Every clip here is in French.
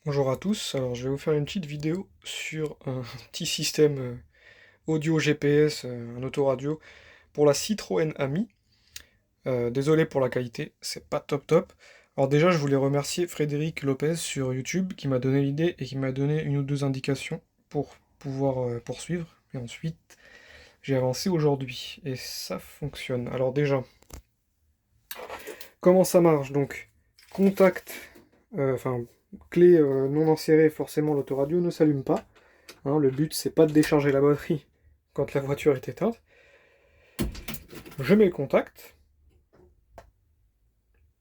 Bonjour à tous, alors je vais vous faire une petite vidéo sur un petit système audio GPS, un autoradio pour la Citroën Ami. Désolé pour la qualité, c'est pas top top. Alors déjà je voulais remercier Frédéric Lopez sur YouTube qui m'a donné l'idée et qui m'a donné une ou deux indications pour pouvoir poursuivre. Et ensuite j'ai avancé aujourd'hui et ça fonctionne. Alors déjà, comment ça marche donc? Contact, enfin clé non insérée, forcément l'autoradio ne s'allume pas. Hein, le but, c'est pas de décharger la batterie quand la voiture est éteinte. Je mets le contact,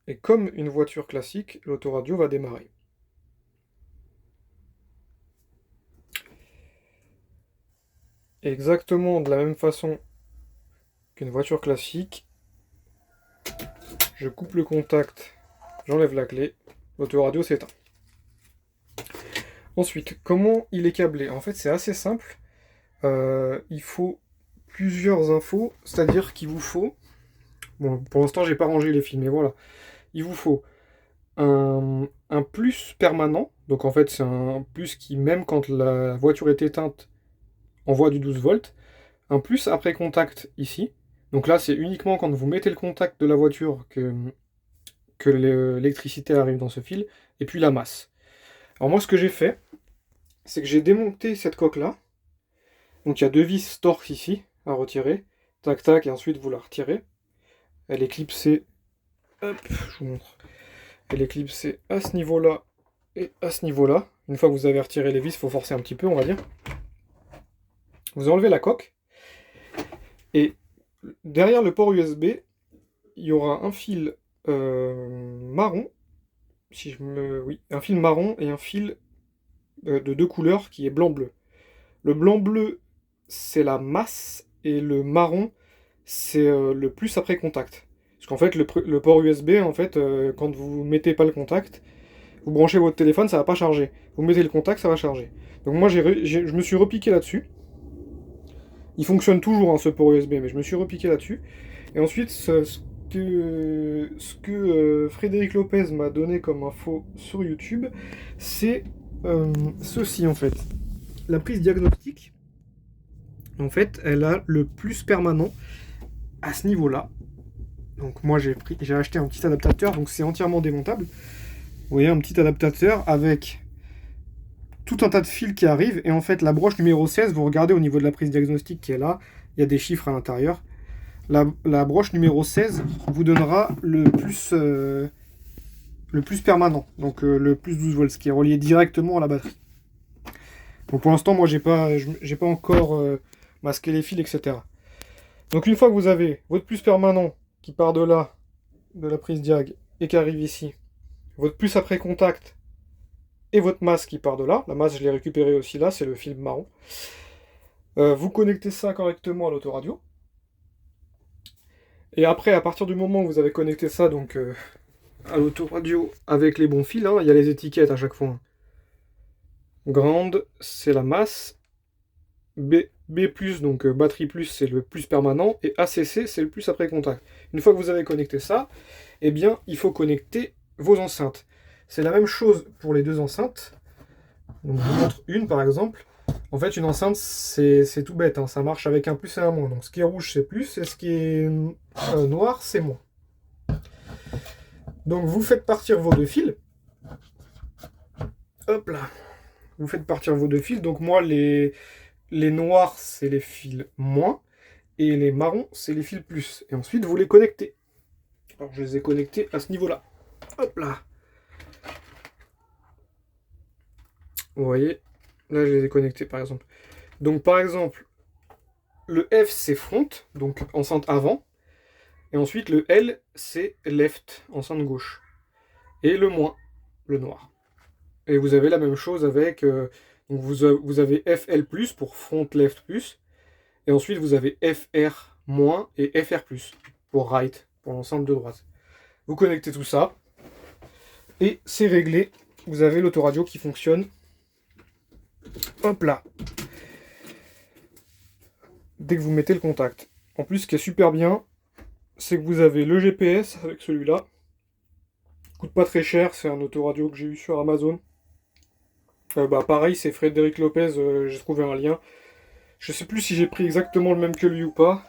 et comme une voiture classique, l'autoradio va démarrer. Exactement de la même façon qu'une voiture classique, je coupe le contact, j'enlève la clé, l'autoradio s'éteint. Ensuite, comment il est câblé? En fait, c'est assez simple. Il faut plusieurs infos, c'est-à-dire qu'il vous faut... Bon, pour l'instant, j'ai pas rangé les fils, mais voilà. Il vous faut un plus permanent. Donc en fait, c'est un plus qui, même quand la voiture est éteinte, envoie du 12 volts. Un plus après contact ici. Donc là, c'est uniquement quand vous mettez le contact de la voiture que l'électricité arrive dans ce fil. Et puis la masse. Alors moi, ce que j'ai fait, c'est que j'ai démonté cette coque-là. Donc il y a deux vis Torx ici à retirer. Tac, tac, et ensuite vous la retirez. Elle est clipsée. Hop, je vous montre. Elle est clipsée à ce niveau-là et à ce niveau-là. Une fois que vous avez retiré les vis, il faut forcer un petit peu, on va dire. Vous enlevez la coque. Et derrière le port USB, il y aura un fil marron. Si je me... Oui, un fil marron et un fil de deux couleurs qui est blanc-bleu. Le blanc-bleu, c'est la masse. Et le marron, c'est le plus après contact. Parce qu'en fait, le port USB, en fait, quand vous mettez pas le contact, vous branchez votre téléphone, ça va pas charger. Vous mettez le contact, ça va charger. Donc moi, je me suis repiqué là-dessus. Il fonctionne toujours, hein, ce port USB, mais je me suis repiqué là-dessus. Et ensuite, ce que Frédéric Lopez m'a donné comme info sur YouTube, c'est ceci en fait. La prise diagnostique, en fait, elle a le plus permanent à ce niveau-là. Donc moi j'ai acheté un petit adaptateur, donc c'est entièrement démontable. Vous voyez, un petit adaptateur avec tout un tas de fils qui arrivent. Et en fait, la broche numéro 16, vous regardez au niveau de la prise diagnostique qui est là, il y a des chiffres à l'intérieur. La broche numéro 16 vous donnera le plus permanent, donc le plus 12 volts, qui est relié directement à la batterie. Donc pour l'instant, moi, j'ai pas encore masqué les fils, etc. Donc une fois que vous avez votre plus permanent qui part de là, de la prise diag, et qui arrive ici, votre plus après contact, et votre masse qui part de là, la masse, je l'ai récupérée aussi là, c'est le fil marron. Vous connectez ça correctement à l'autoradio. Et après, à partir du moment où vous avez connecté ça donc à l'autoradio avec les bons fils, hein, il y a les étiquettes à chaque fois. Grande, c'est la masse. B+, donc batterie plus, c'est le plus permanent. Et ACC, c'est le plus après contact. Une fois que vous avez connecté ça, eh bien, il faut connecter vos enceintes. C'est la même chose pour les deux enceintes. Donc, je vous montre une, par exemple. En fait, une enceinte, c'est tout bête, hein, ça marche avec un plus et un moins. Donc, ce qui est rouge, c'est plus, et ce qui est noir, c'est moins. Donc, vous faites partir vos deux fils. Hop là. Vous faites partir vos deux fils. Donc, moi, les noirs, c'est les fils moins. Et les marrons, c'est les fils plus. Et ensuite, vous les connectez. Alors, je les ai connectés à ce niveau-là. Hop là. Vous voyez, là, je les ai connectés, par exemple. Donc, par exemple, le F, c'est front, donc enceinte avant. Et ensuite, le L, c'est left, enceinte gauche. Et le moins, le noir. Et vous avez la même chose avec... donc vous avez FL+, pour front left plus. Et ensuite, vous avez FR- et FR+, pour right, pour l'enceinte de droite. Vous connectez tout ça. Et c'est réglé. Vous avez l'autoradio qui fonctionne. Hop là. Dès que vous mettez le contact. En plus, ce qui est super bien, c'est que vous avez le GPS avec celui-là. Coûte pas très cher, c'est un autoradio que j'ai eu sur Amazon. Bah pareil, c'est Frédéric Lopez, j'ai trouvé un lien. Je sais plus si j'ai pris exactement le même que lui ou pas.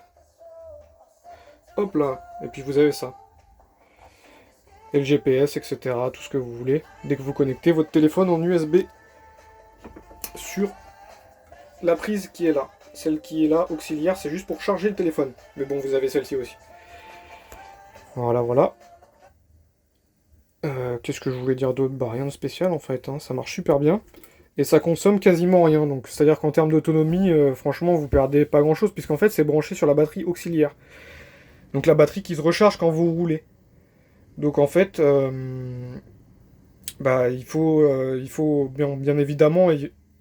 Hop là, et puis vous avez ça. Et le GPS, etc. Tout ce que vous voulez. Dès que vous connectez votre téléphone en USB sur la prise qui est là. Celle qui est là, auxiliaire, c'est juste pour charger le téléphone. Mais bon, vous avez celle-ci aussi. Voilà, voilà. Qu'est-ce que je voulais dire d'autre? Bah rien de spécial en fait, hein. Ça marche super bien. Et ça consomme quasiment rien. Donc c'est-à-dire qu'en termes d'autonomie, franchement, vous perdez pas grand-chose, puisqu'en fait c'est branché sur la batterie auxiliaire. Donc la batterie qui se recharge quand vous roulez. Donc en fait, bah il faut bien évidemment,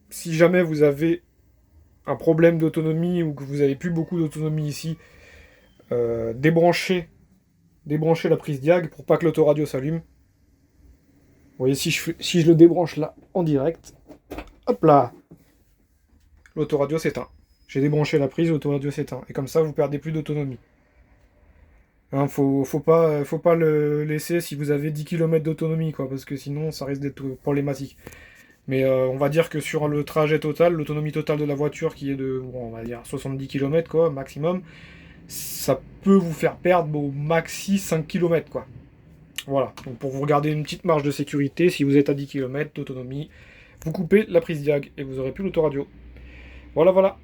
si jamais vous avez un problème d'autonomie ou que vous avez plus beaucoup d'autonomie ici, débrancher la prise diag pour pas que l'autoradio s'allume. Vous voyez, si je le débranche là en direct, hop là, l'autoradio s'éteint. J'ai débranché la prise, l'autoradio s'éteint. Et comme ça, vous perdez plus d'autonomie. Hein, faut pas le laisser si vous avez 10 km d'autonomie, quoi, parce que sinon, ça risque d'être problématique. Mais on va dire que sur le trajet total, l'autonomie totale de la voiture, qui est de, bon, on va dire 70 km, quoi, maximum, ça peut vous faire perdre au maxi 5 km, quoi. Voilà, donc pour vous garder une petite marge de sécurité, si vous êtes à 10 km d'autonomie, vous coupez la prise diag et vous aurez plus l'autoradio. Voilà, voilà.